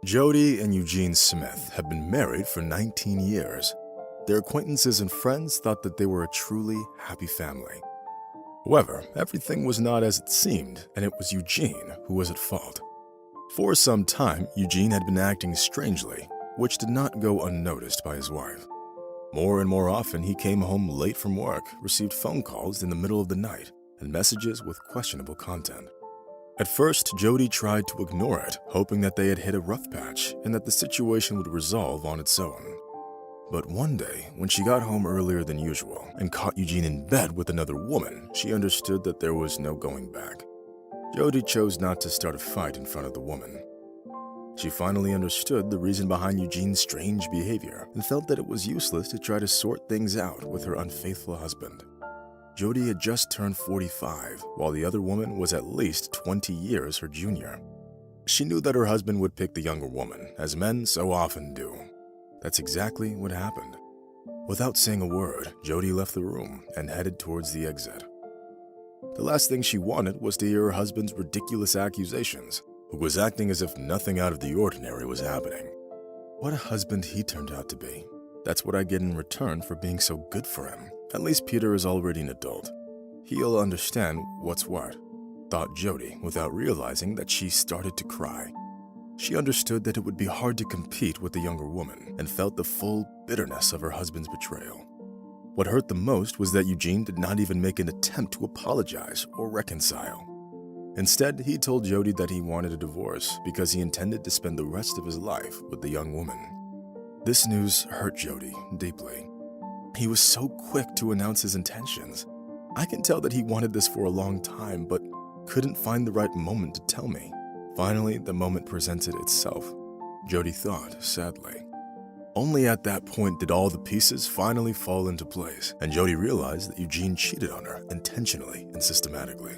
Jody and Eugene Smith had been married for 19 years. Their acquaintances and friends thought that they were a truly happy family. However, everything was not as it seemed, and it was Eugene who was at fault. For some time, Eugene had been acting strangely, which did not go unnoticed by his wife. More and more often, he came home late from work, received phone calls in the middle of the night, and messages with questionable content. At first, Jody tried to ignore it, hoping that they had hit a rough patch and that the situation would resolve on its own. But one day, when she got home earlier than usual and caught Eugene in bed with another woman, she understood that there was no going back. Jody chose not to start a fight in front of the woman. She finally understood the reason behind Eugene's strange behavior and felt that it was useless to try to sort things out with her unfaithful husband. Jody had just turned 45, while the other woman was at least 20 years her junior. She knew that her husband would pick the younger woman, as men so often do. That's exactly what happened. Without saying a word, Jody left the room and headed towards the exit. The last thing she wanted was to hear her husband's ridiculous accusations, who was acting as if nothing out of the ordinary was happening. What a husband he turned out to be. That's what I get in return for being so good for him. At least Peter is already an adult. He'll understand what's what, thought Jody, without realizing that she started to cry. She understood that it would be hard to compete with the younger woman and felt the full bitterness of her husband's betrayal. What hurt the most was that Eugene did not even make an attempt to apologize or reconcile. Instead, he told Jody that he wanted a divorce because he intended to spend the rest of his life with the young woman. This news hurt Jody deeply. He was so quick to announce his intentions. I can tell that he wanted this for a long time, but couldn't find the right moment to tell me. Finally, the moment presented itself, Jody thought sadly. Only at that point did all the pieces finally fall into place, and Jody realized that Eugene cheated on her intentionally and systematically.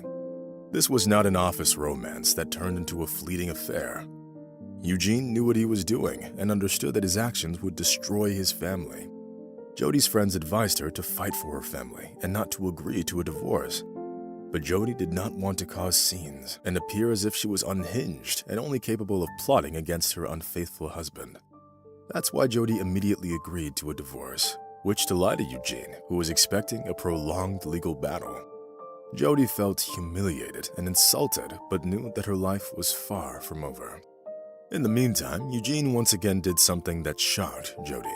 This was not an office romance that turned into a fleeting affair. Eugene knew what he was doing and understood that his actions would destroy his family. Jody's friends advised her to fight for her family and not to agree to a divorce. But Jody did not want to cause scenes and appear as if she was unhinged and only capable of plotting against her unfaithful husband. That's why Jody immediately agreed to a divorce, which delighted Eugene, who was expecting a prolonged legal battle. Jody felt humiliated and insulted, but knew that her life was far from over. In the meantime, Eugene once again did something that shocked Jody.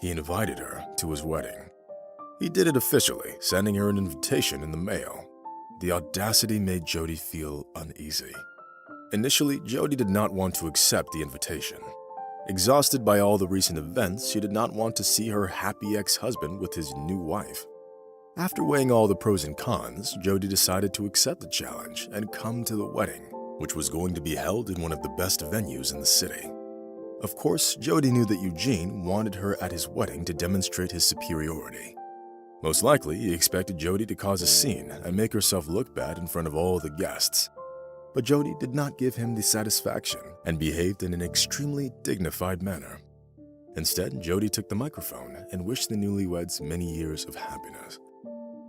He invited her to his wedding. He did it officially, sending her an invitation in the mail. The audacity made Jody feel uneasy. Initially, Jody did not want to accept the invitation. Exhausted by all the recent events, she did not want to see her happy ex-husband with his new wife. After weighing all the pros and cons, Jody decided to accept the challenge and come to the wedding, which was going to be held in one of the best venues in the city. Of course, Jody knew that Eugene wanted her at his wedding to demonstrate his superiority. Most likely, he expected Jody to cause a scene and make herself look bad in front of all the guests. But Jody did not give him the satisfaction and behaved in an extremely dignified manner. Instead, Jody took the microphone and wished the newlyweds many years of happiness.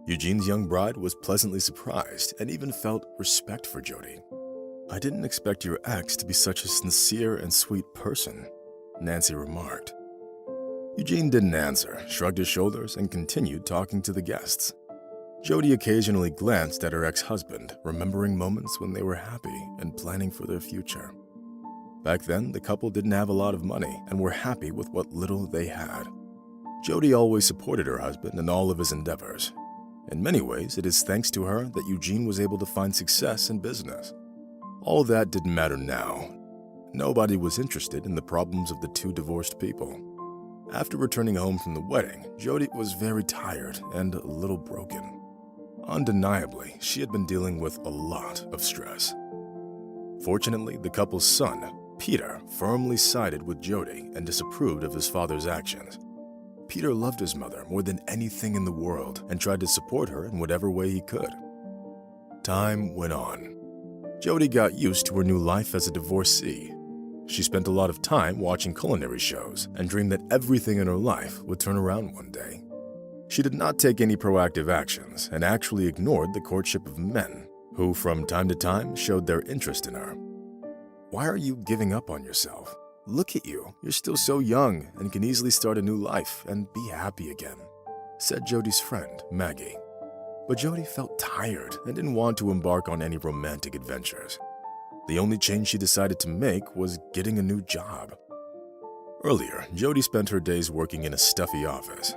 Eugene's young bride was pleasantly surprised and even felt respect for Jody. "I didn't expect your ex to be such a sincere and sweet person," Nancy remarked. Eugene didn't answer, shrugged his shoulders, and continued talking to the guests. Jody occasionally glanced at her ex-husband, remembering moments when they were happy and planning for their future. Back then, the couple didn't have a lot of money and were happy with what little they had. Jody always supported her husband in all of his endeavors. In many ways, it is thanks to her that Eugene was able to find success in business. All that didn't matter now. Nobody was interested in the problems of the two divorced people. After returning home from the wedding, Jody was very tired and a little broken. Undeniably, she had been dealing with a lot of stress. Fortunately, the couple's son, Peter, firmly sided with Jody and disapproved of his father's actions. Peter loved his mother more than anything in the world and tried to support her in whatever way he could. Time went on. Jody got used to her new life as a divorcee. She spent a lot of time watching culinary shows and dreamed that everything in her life would turn around one day. She did not take any proactive actions and actually ignored the courtship of men who, from time to time, showed their interest in her. Why are you giving up on yourself? Look at you, you're still so young and can easily start a new life and be happy again," said Jody's friend, Maggie. But Jody felt tired and didn't want to embark on any romantic adventures. The only change she decided to make was getting a new job. Earlier, Jody spent her days working in a stuffy office.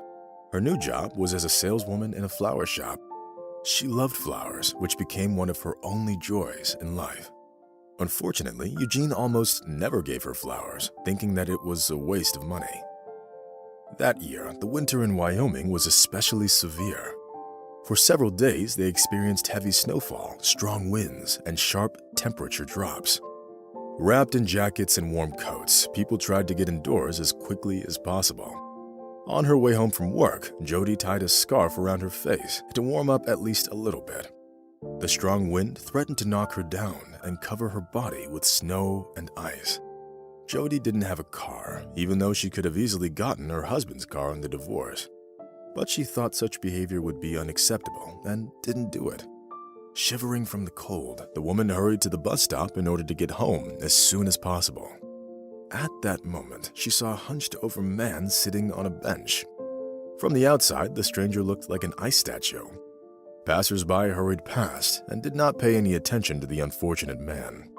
Her new job was as a saleswoman in a flower shop. She loved flowers, which became one of her only joys in life. Unfortunately, Eugene almost never gave her flowers, thinking that it was a waste of money. That year, the winter in Wyoming was especially severe. For several days, they experienced heavy snowfall, strong winds, and sharp temperature drops. Wrapped in jackets and warm coats, people tried to get indoors as quickly as possible. On her way home from work, Jody tied a scarf around her face to warm up at least a little bit. The strong wind threatened to knock her down and cover her body with snow and ice. Jody didn't have a car, even though she could have easily gotten her husband's car in the divorce. But she thought such behavior would be unacceptable and didn't do it. Shivering from the cold, the woman hurried to the bus stop in order to get home as soon as possible. At that moment, she saw a hunched-over man sitting on a bench. From the outside, the stranger looked like an ice statue. Passers-by hurried past and did not pay any attention to the unfortunate man.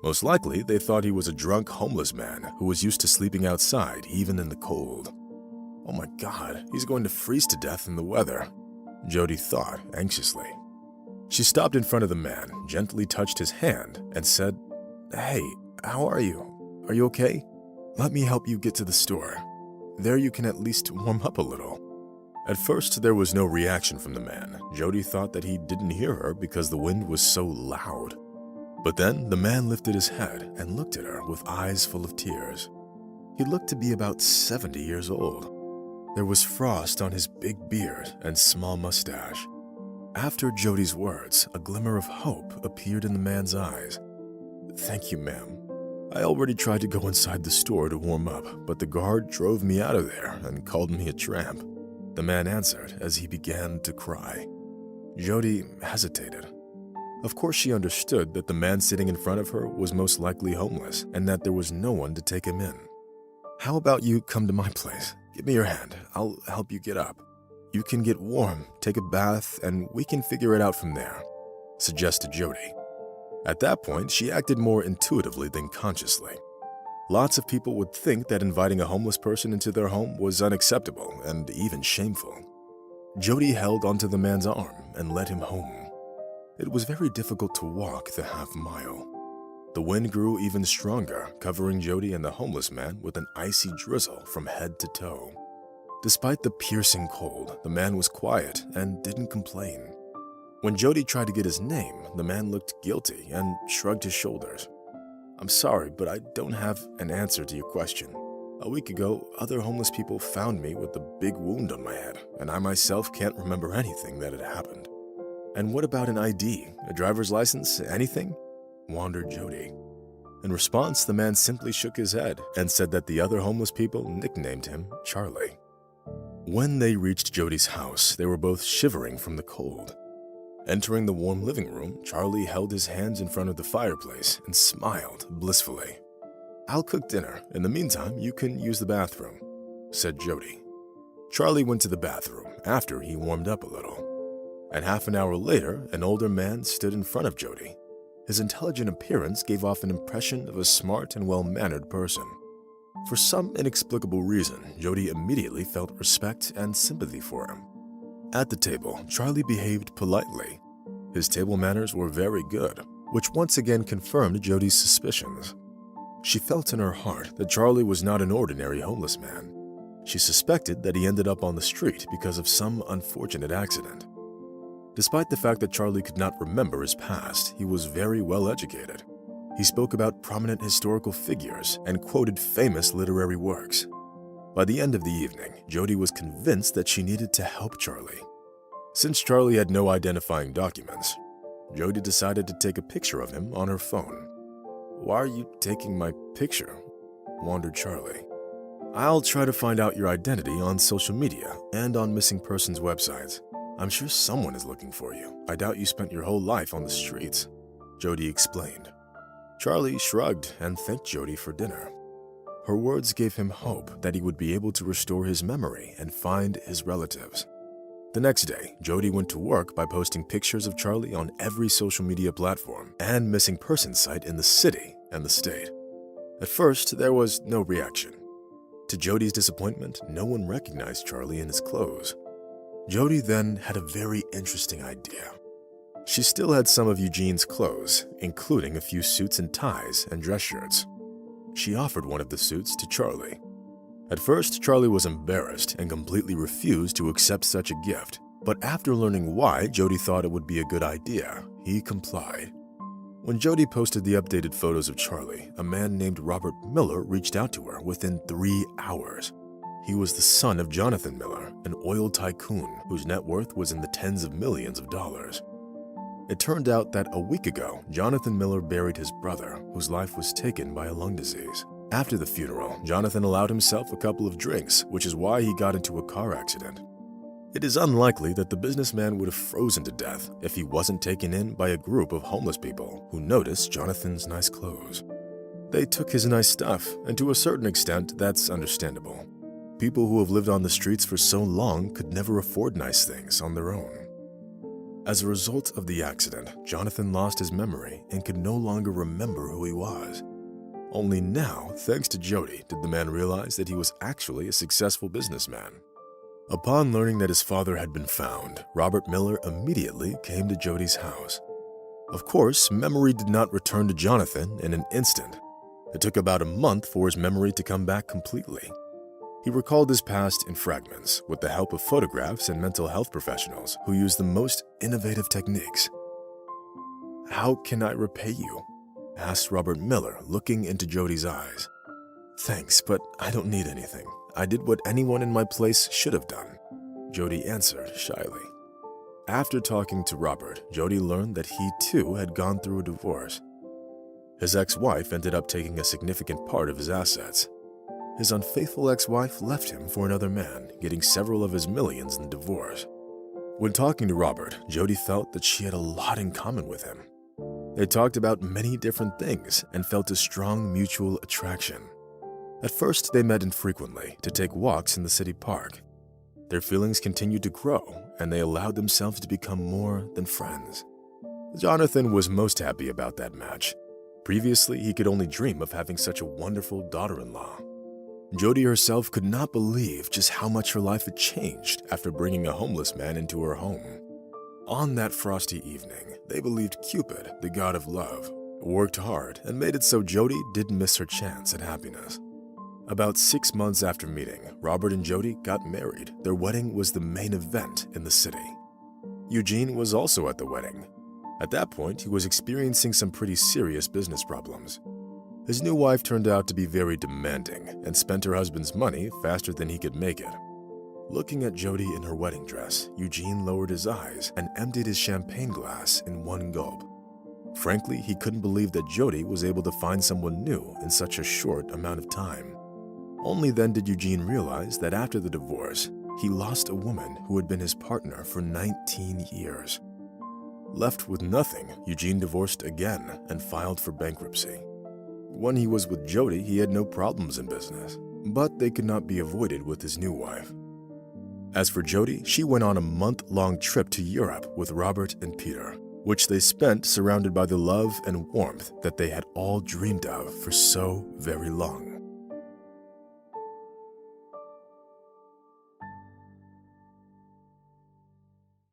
Most likely, they thought he was a drunk homeless man who was used to sleeping outside even in the cold. "Oh my God, he's going to freeze to death in the weather," Jody thought anxiously. She stopped in front of the man, gently touched his hand, and said, "Hey, how are you? Are you okay? Let me help you get to the store. There you can at least warm up a little." At first, there was no reaction from the man. Jody thought that he didn't hear her because the wind was so loud. But then the man lifted his head and looked at her with eyes full of tears. He looked to be about 70 years old. There was frost on his big beard and small mustache. After Jody's words, a glimmer of hope appeared in the man's eyes. "Thank you, ma'am. I already tried to go inside the store to warm up, but the guard drove me out of there and called me a tramp," the man answered as he began to cry. Jody hesitated. Of course, she understood that the man sitting in front of her was most likely homeless and that there was no one to take him in. "How about you come to my place? Give me your hand. I'll help you get up. You can get warm, take a bath, and we can figure it out from there," suggested Jody. At that point, she acted more intuitively than consciously. Lots of people would think that inviting a homeless person into their home was unacceptable and even shameful. Jody held onto the man's arm and led him home. It was very difficult to walk the half-mile. The wind grew even stronger, covering Jody and the homeless man with an icy drizzle from head to toe. Despite the piercing cold, the man was quiet and didn't complain. When Jody tried to get his name, the man looked guilty and shrugged his shoulders. "I'm sorry, but I don't have an answer to your question. A week ago, other homeless people found me with a big wound on my head, and I myself can't remember anything that had happened." "And what about an ID, a driver's license, anything?" wondered Jody. In response, the man simply shook his head and said that the other homeless people nicknamed him Charlie. When they reached Jody's house, they were both shivering from the cold. Entering the warm living room, Charlie held his hands in front of the fireplace and smiled blissfully. "I'll cook dinner. In the meantime, you can use the bathroom," said Jody. Charlie went to the bathroom after he warmed up a little. And half an hour later, an older man stood in front of Jody. His intelligent appearance gave off an impression of a smart and well-mannered person. For some inexplicable reason, Jody immediately felt respect and sympathy for him. At the table, Charlie behaved politely. His table manners were very good, which once again confirmed Jody's suspicions. She felt in her heart that Charlie was not an ordinary homeless man. She suspected that he ended up on the street because of some unfortunate accident. Despite the fact that Charlie could not remember his past, he was very well educated. He spoke about prominent historical figures and quoted famous literary works. By the end of the evening, Jody was convinced that she needed to help Charlie. Since Charlie had no identifying documents, Jody decided to take a picture of him on her phone. "Why are you taking my picture?" wondered Charlie. "I'll try to find out your identity on social media and on missing persons websites. I'm sure someone is looking for you. I doubt you spent your whole life on the streets," Jody explained. Charlie shrugged and thanked Jody for dinner. Her words gave him hope that he would be able to restore his memory and find his relatives. The next day, Jody went to work by posting pictures of Charlie on every social media platform and missing person site in the city and the state. At first, there was no reaction. To Jody's disappointment, no one recognized Charlie in his clothes. Jody then had a very interesting idea. She still had some of Eugene's clothes, including a few suits and ties and dress shirts. She offered one of the suits to Charlie. At first, Charlie was embarrassed and completely refused to accept such a gift, but after learning why Jody thought it would be a good idea, he complied. When Jody posted the updated photos of Charlie, a man named Robert Miller reached out to her within 3 hours. He was the son of Jonathan Miller, an oil tycoon whose net worth was in the tens of millions of dollars. It turned out that a week ago, Jonathan Miller buried his brother, whose life was taken by a lung disease. After the funeral, Jonathan allowed himself a couple of drinks, which is why he got into a car accident. It is unlikely that the businessman would have frozen to death if he wasn't taken in by a group of homeless people who noticed Jonathan's nice clothes. They took his nice stuff, and to a certain extent, that's understandable. People who have lived on the streets for so long could never afford nice things on their own. As a result of the accident, Jonathan lost his memory and could no longer remember who he was. Only now, thanks to Jody, did the man realize that he was actually a successful businessman. Upon learning that his father had been found, Robert Miller immediately came to Jody's house. Of course, memory did not return to Jonathan in an instant. It took about a month for his memory to come back completely. He recalled his past in fragments with the help of photographs and mental health professionals who use the most innovative techniques. "How can I repay you?" asked Robert Miller, looking into Jody's eyes. "Thanks, but I don't need anything. I did what anyone in my place should have done," Jody answered shyly. After talking to Robert, Jody learned that he too had gone through a divorce. His ex-wife ended up taking a significant part of his assets. His unfaithful ex-wife left him for another man, getting several of his millions in the divorce. When talking to Robert, Jody felt that she had a lot in common with him. They talked about many different things and felt a strong mutual attraction. At first, they met infrequently to take walks in the city park. Their feelings continued to grow, and they allowed themselves to become more than friends. Jonathan was most happy about that match. Previously, he could only dream of having such a wonderful daughter-in-law. Jody herself could not believe just how much her life had changed after bringing a homeless man into her home. On that frosty evening, they believed Cupid, the god of love, worked hard and made it so Jody didn't miss her chance at happiness. About 6 months after meeting, Robert and Jody got married. Their wedding was the main event in the city. Eugene was also at the wedding. At that point, he was experiencing some pretty serious business problems. His new wife turned out to be very demanding and spent her husband's money faster than he could make it. Looking at Jody in her wedding dress, Eugene lowered his eyes and emptied his champagne glass in one gulp. Frankly, he couldn't believe that Jody was able to find someone new in such a short amount of time. Only then did Eugene realize that after the divorce, he lost a woman who had been his partner for 19 years. Left with nothing, Eugene divorced again and filed for bankruptcy. When he was with Jody, he had no problems in business, but they could not be avoided with his new wife. As for Jody, she went on a month-long trip to Europe with Robert and Peter, which they spent surrounded by the love and warmth that they had all dreamed of for so very long.